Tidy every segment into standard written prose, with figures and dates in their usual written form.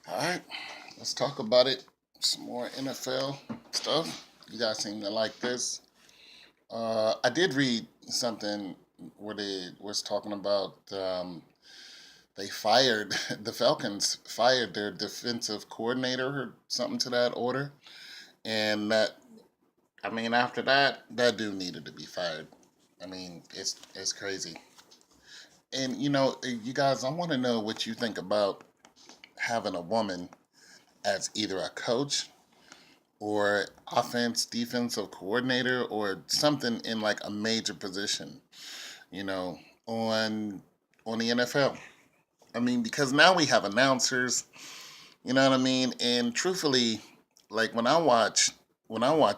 All right, let's talk about it. Some more NFL stuff. You guys seem to like this. I did read something where they was talking about they fired the Falcons fired their defensive coordinator or something to that order, and that I mean after that that dude needed to be fired. I mean it's crazy. And you guys, I want to know what you think about having a woman as either a coach or offense defensive coordinator or something in like a major position, you know, on the NFL. I mean, because now we have announcers, you know what I mean? And truthfully, like when I watch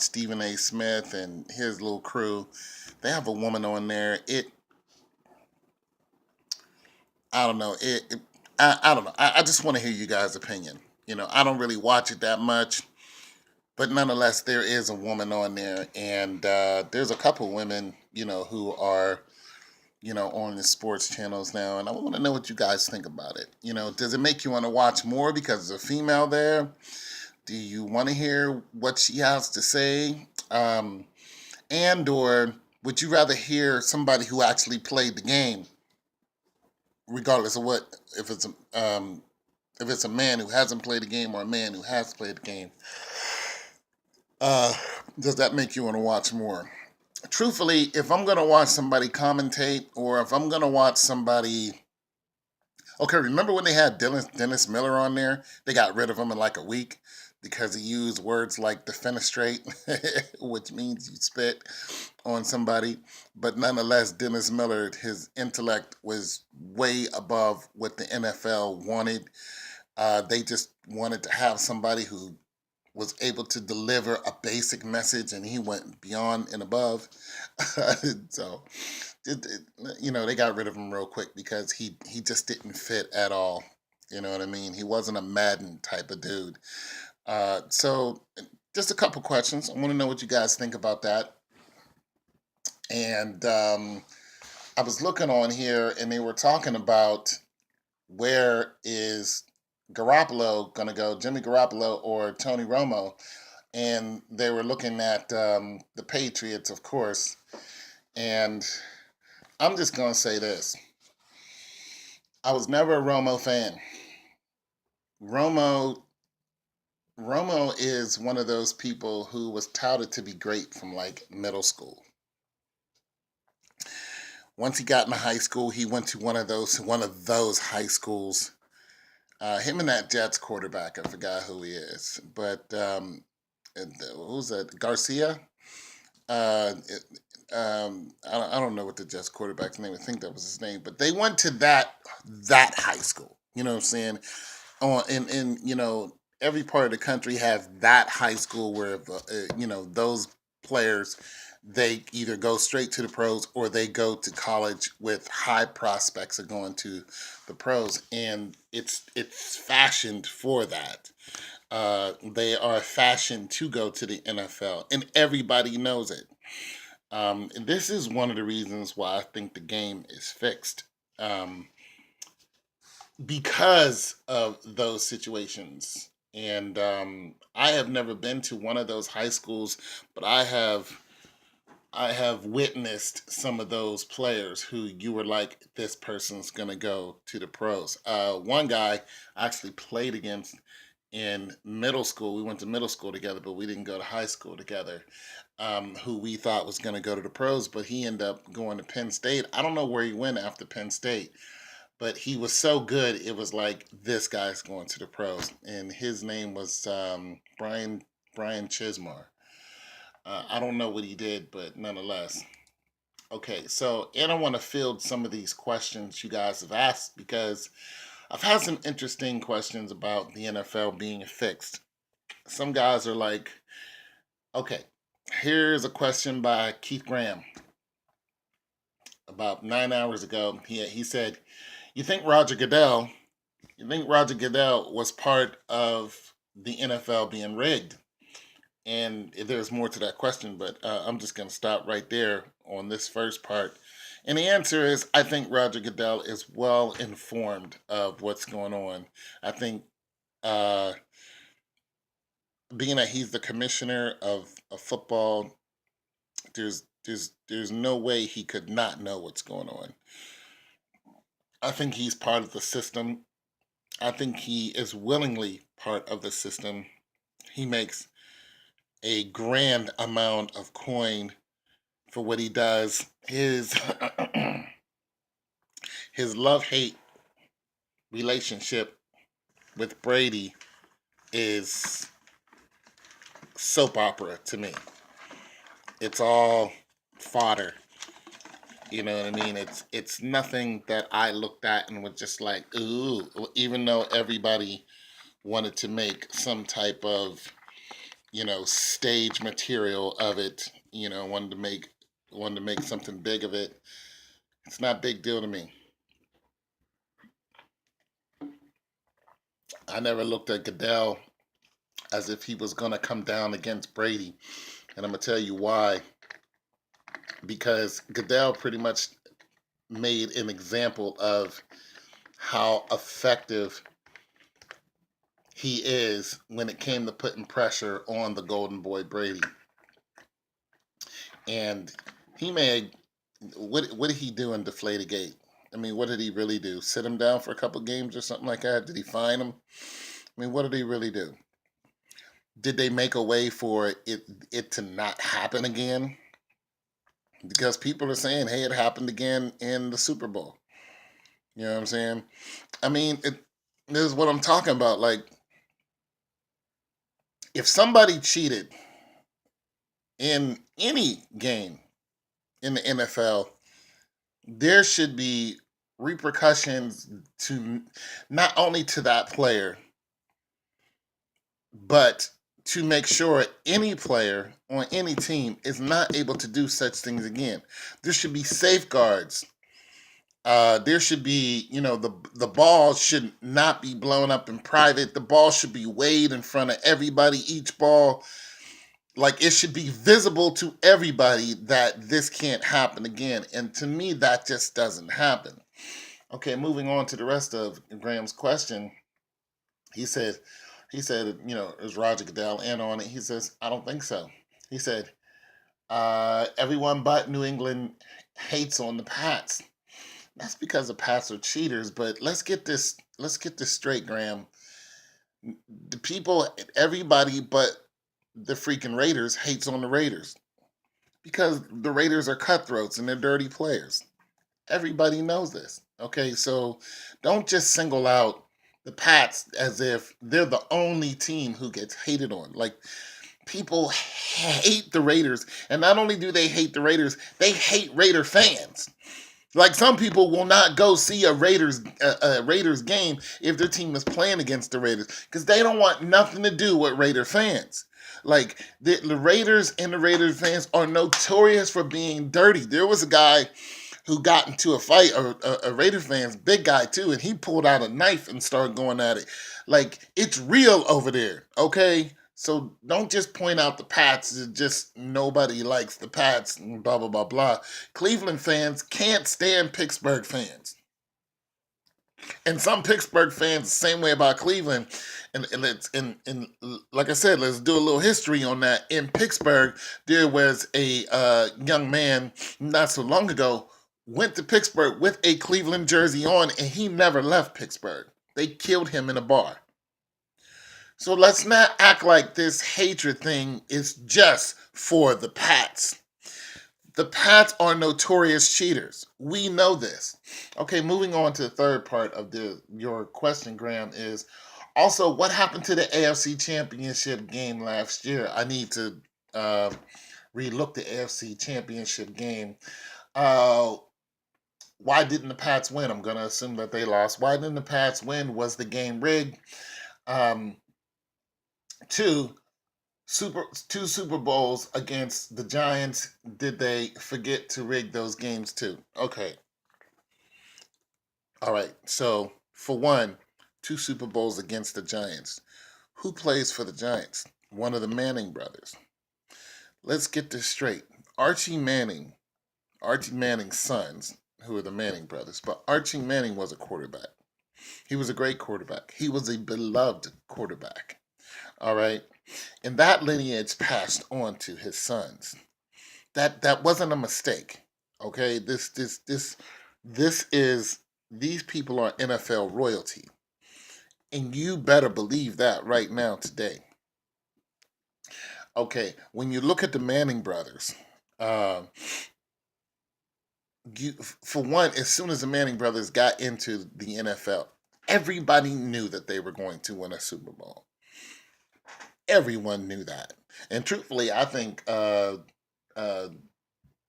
Stephen A. Smith and his little crew, they have a woman on there. I don't know. I don't know. I just want to hear you guys' opinion. I don't really watch it that much. But nonetheless, there is a woman on there, and there's a couple women, who are, on the sports channels now, and I want to know what you guys think about it. Does it make you want to watch more because there's a female there? Do you want to hear what she has to say? And or would you rather hear somebody who actually played the game, regardless of what, if it's a man who hasn't played the game or a man who has played the game? Uh, does that make you want to watch more? Truthfully, if I'm gonna watch somebody commentate, or if I'm gonna watch somebody, okay, remember when they had Dennis Miller on there? They got rid of him in like a week because he used words like defenestrate, which means you spit on somebody. But nonetheless, Dennis Miller, his intellect was way above what the NFL wanted. They just wanted to have somebody who was able to deliver a basic message, and he went beyond and above. So, they got rid of him real quick because he just didn't fit at all. You know what I mean? He wasn't a Madden type of dude. So, just a couple questions. I want to know what you guys think about that. And I was looking on here, and they were talking about where is Garoppolo going to go, Jimmy Garoppolo or Tony Romo? And they were looking at the Patriots, of course. And I'm just gonna say this: I was never a Romo fan. Romo Romo is one of those people who was touted to be great from like middle school. Once he got into high school, he went to one of those high schools. Him and that Jets quarterback, I forgot who he is, but who's that? Garcia. I don't know what the Jets quarterback's name. I think that was his name, but they went to that high school. You know what I'm saying? In every part of the country has that high school where those players, they either go straight to the pros or they go to college with high prospects of going to the pros, and it's fashioned for that. They are fashioned to go to the NFL, and everybody knows it. And this is one of the reasons why I think the game is fixed. Because of those situations. And I have never been to one of those high schools, but I have witnessed some of those players who you were like, this person's gonna go to the pros. One guy I actually played against in middle school. We went to middle school together, but we didn't go to high school together. Who we thought was going to go to the pros, but he ended up going to Penn State. I don't know where he went after Penn State, but he was so good. It was like this guy's going to the pros, and his name was Brian Chismar. I don't know what he did, but nonetheless. Okay, so and I want to field some of these questions you guys have asked because I've had some interesting questions about the NFL being fixed. Some guys are like, okay, here's a question by Keith Graham about 9 hours ago. He said, You think Roger Goodell was part of the NFL being rigged? And there's more to that question, but I'm just going to stop right there on this first part. And the answer is I think Roger Goodell is well informed of what's going on. I think uh, being that he's the commissioner of football, there's no way he could not know what's going on. I think he's part of the system. I think he is willingly part of the system. He makes a grand amount of coin for what he does. His his love hate relationship with Brady is soap opera to me. It's all fodder. You know what I mean? It's nothing that I looked at and was just like, ooh, even though everybody wanted to make some type of, stage material of it, wanted to make something big of it. It's not a big deal to me. I never looked at Goodell as if he was gonna come down against Brady. And I'm gonna tell you why. Because Goodell pretty much made an example of how effective he is when it came to putting pressure on the Golden Boy Brady. And he made what did he do in Deflategate? I mean, what did he really do? Sit him down for a couple games or something like that? Did he fine him? I mean, what did he really do? Did they make a way for it to not happen again? Because people are saying, hey, it happened again in the Super Bowl. You know what I'm saying? I mean, this is what I'm talking about. Like, if somebody cheated in any game in the NFL, there should be repercussions to not only to that player, but to make sure any player on any team is not able to do such things again. There should be safeguards. There should be, the ball should not be blown up in private. The ball should be weighed in front of everybody. Each ball, like, it should be visible to everybody that this can't happen again. And to me, that just doesn't happen. Okay, moving on to the rest of Graham's question. He said, it was Roger Goodell in on it. He says, I don't think so. He said, everyone but New England hates on the Pats. That's because the Pats are cheaters. But let's get this straight, Graham. The people, everybody but the freaking Raiders hates on the Raiders because the Raiders are cutthroats and they're dirty players. Everybody knows this. Okay, so don't just single out the Pats as if they're the only team who gets hated on. Like, people hate the Raiders, and not only do they hate the Raiders, they hate Raider fans. Like, some people will not go see a Raiders game if their team is playing against the Raiders because they don't want nothing to do with Raider fans. Like, the Raiders and the Raiders fans are notorious for being dirty. There was a guy who got into a fight, a Raider fan's big guy too, and he pulled out a knife and started going at it. Like, it's real over there, okay? So don't just point out the Pats. It's just nobody likes the Pats and blah, blah, blah, blah. Cleveland fans can't stand Pittsburgh fans. And some Pittsburgh fans the same way about Cleveland. And like I said, let's do a little history on that. In Pittsburgh, there was a young man not so long ago went to Pittsburgh with a Cleveland jersey on, and he never left Pittsburgh. They killed him in a bar. So let's not act like this hatred thing is just for the Pats. The Pats are notorious cheaters. We know this. Okay, moving on to the third part of your question, Graham, is also what happened to the AFC Championship game last year. I need to relook the AFC Championship game. Why didn't the Pats win? I'm going to assume that they lost. Why didn't the Pats win? Was the game rigged? Two Super Bowls against the Giants. Did they forget to rig those games too? Okay. All right. So, for one, 2 Super Bowls against the Giants. Who plays for the Giants? One of the Manning brothers. Let's get this straight. Archie Manning's sons, who are the Manning brothers, but Archie Manning was a quarterback. He was a great quarterback. He was a beloved quarterback. All right. And that lineage passed on to his sons. That wasn't a mistake. Okay. This is these people are NFL royalty. And you better believe that right now today. Okay, when you look at the Manning brothers, uh, for one, as soon as the Manning brothers got into the NFL, everybody knew that they were going to win a Super Bowl. Everyone knew that. And truthfully, I think uh,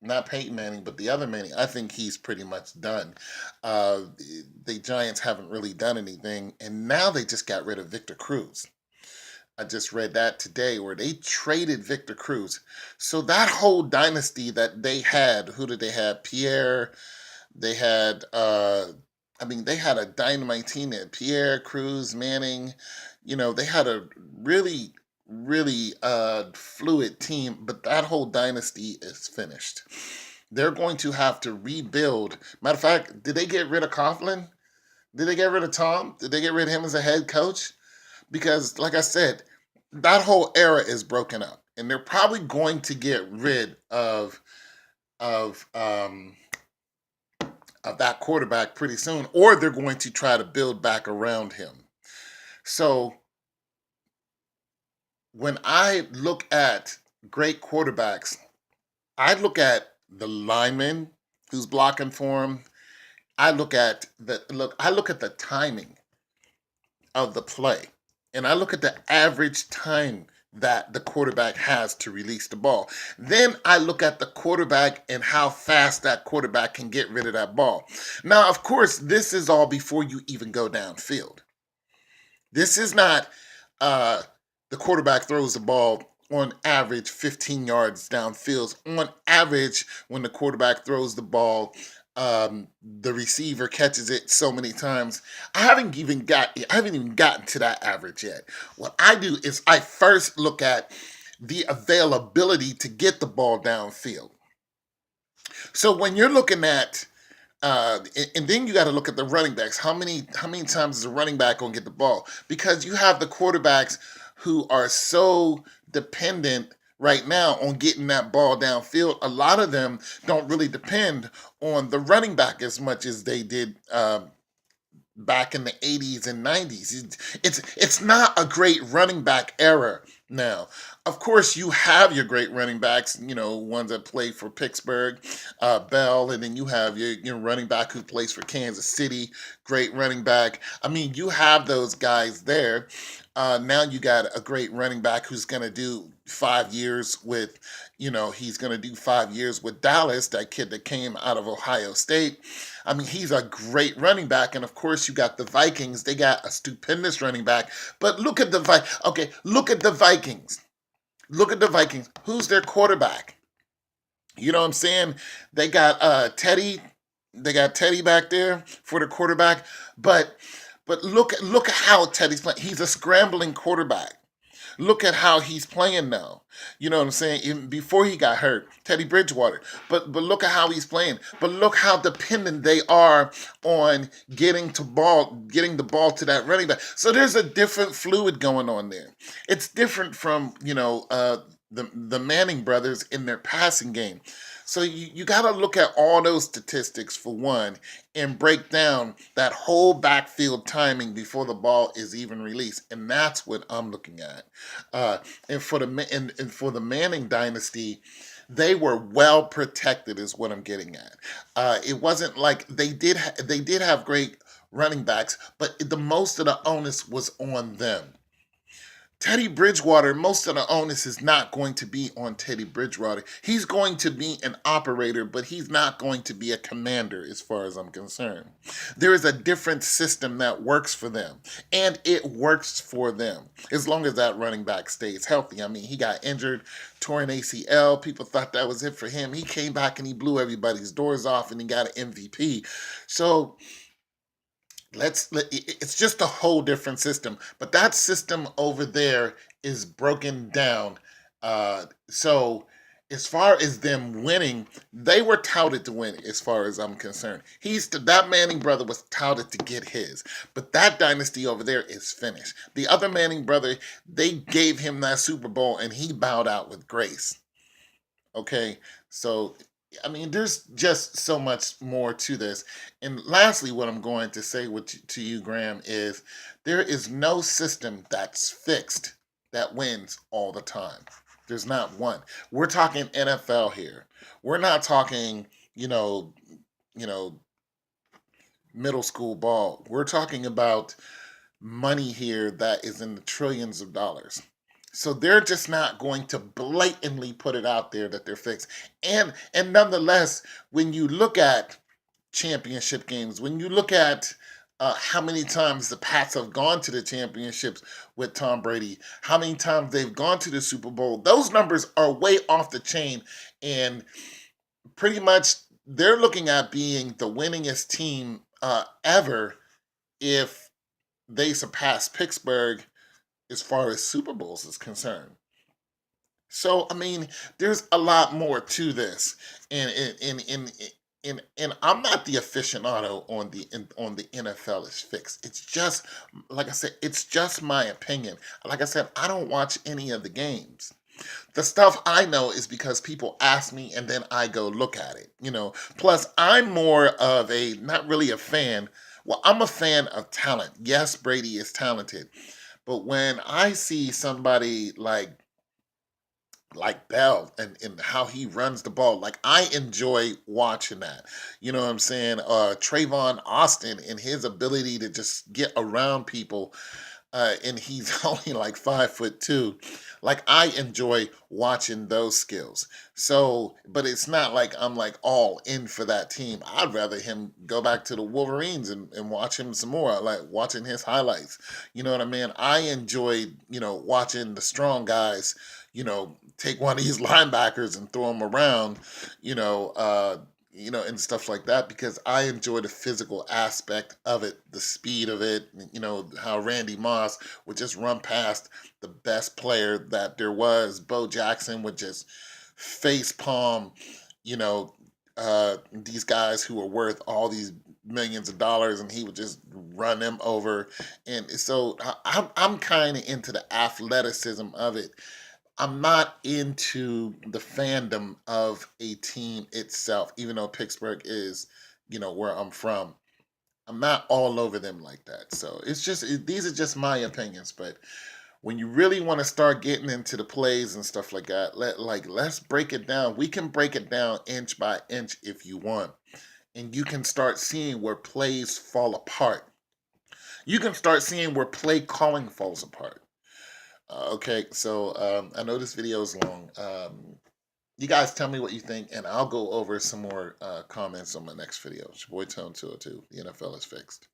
not Peyton Manning, but the other Manning, I think he's pretty much done. Uh, the Giants haven't really done anything, and now they just got rid of Victor Cruz. I just read that today where they traded Victor Cruz. So that whole dynasty that they had, who did they have? Pierre, they had they had a dynamite team there. Pierre, Cruz, Manning, they had a really, really fluid team, but that whole dynasty is finished. They're going to have to rebuild. Matter of fact, did they get rid of Coughlin? Did they get rid of Tom? Did they get rid of him as a head coach? Because like I said, that whole era is broken up, and they're probably going to get rid of um of that quarterback pretty soon, or they're going to try to build back around him. So when I look at great quarterbacks, I look at the lineman who's blocking for him. I look at the timing of the play. And I look at the average time that the quarterback has to release the ball. Then I look at the quarterback and how fast that quarterback can get rid of that ball. Now, of course, this is all before you even go downfield. This is not the quarterback throws the ball on average 15 yards downfield. On average, when the quarterback throws the ball, the receiver catches it so many times. I haven't even gotten to that average yet. What I do is I first look at the availability to get the ball downfield. So when you're looking at and then you got to look at the running backs. How many times is a running back gonna get the ball? Because you have the quarterbacks who are so dependent right now on getting that ball downfield. A lot of them don't really depend on the running back as much as they did back in the 80s and 90s. It's not a great running back era now. Of course, you have your great running backs, ones that play for Pittsburgh, Bell, and then you have your running back who plays for Kansas City, great running back. I mean, you have those guys there. Now you got a great running back who's going to do 5 years with, he's going to do 5 years with Dallas, that kid that came out of Ohio State. I mean, he's a great running back. And of course, you got the Vikings. They got a stupendous running back. But look at the look at the Vikings. Look at the Vikings. Who's their quarterback? You know what I'm saying? They got Teddy. They got Teddy back there for the quarterback. But look at how Teddy's playing. He's a scrambling quarterback. Look at how he's playing now. You know what I'm saying? Even before he got hurt, Teddy Bridgewater. But look at how he's playing. But look how dependent they are on getting the ball to that running back. So there's a different fluid going on there. It's different from the Manning brothers in their passing game. So you got to look at all those statistics for one and break down that whole backfield timing before the ball is even released, and that's what I'm looking at. And for the Manning dynasty, they were well protected, is what I'm getting at. It wasn't like they did have great running backs, but the most of the onus was on them. Teddy Bridgewater, most of the onus is not going to be on Teddy Bridgewater. He's going to be an operator, but he's not going to be a commander as far as I'm concerned. There is a different system that works for them, and it works for them as long as that running back stays healthy. I mean, he got injured, tore an ACL. People thought that was it for him. He came back and he blew everybody's doors off and he got an MVP. So it's just a whole different system, but that system over there is broken down. So as far as them winning, they were touted to win. As far as I'm concerned, that Manning brother was touted to get his, but that dynasty over there is finished. The other Manning brother, they gave him that Super Bowl, and he bowed out with grace. Okay, so I mean, there's just so much more to this. And lastly, what I'm going to say to you, Graham, is there is no system that's fixed that wins all the time. There's not one. We're talking NFL here. We're not talking, you know, you know, middle school ball. We're talking about money here that is in the trillions of dollars. So they're just not going to blatantly put it out there that they're fixed. And nonetheless, when you look at championship games, when you look at how many times the Pats have gone to the championships with Tom Brady, how many times they've gone to the Super Bowl, those numbers are way off the chain. And pretty much they're looking at being the winningest team ever if they surpass Pittsburgh as far as Super Bowls is concerned. So I mean, there's a lot more to this, and I'm not the aficionado on the NFL is fixed. It's just like I said, it's just my opinion. Like I said, I don't watch any of the games. The stuff I know is because people ask me and then I go look at it, Plus, I'm more of not really a fan. Well, I'm a fan of talent. Yes, Brady is talented. But when I see somebody like Bell and how he runs the ball, like I enjoy watching that. You know what I'm saying? Trayvon Austin and his ability to just get around people, and he's only like 5'2". Like I enjoy watching those skills. So, but it's not like I'm like all in for that team. I'd rather him go back to the Wolverines and watch him some more. I like watching his highlights. You know what I mean? I enjoy, watching the strong guys, take one of these linebackers and throw him around, you know, uh, and stuff like that because I enjoy the physical aspect of it, the speed of it. How Randy Moss would just run past the best player that there was. Bo Jackson would just face palm, you know, these guys who were worth all these millions of dollars, and he would just run them over. And so I'm kind of into the athleticism of it. I'm not into the fandom of a team itself, even though Pittsburgh is, where I'm from. I'm not all over them like that. So these are just my opinions. But when you really want to start getting into the plays and stuff like that, let's break it down. We can break it down inch by inch if you want, and you can start seeing where plays fall apart. You can start seeing where play calling falls apart. Okay, so I know this video is long. You guys tell me what you think, and I'll go over some more comments on my next video. It's your boy Tone 202. The NFL is fixed.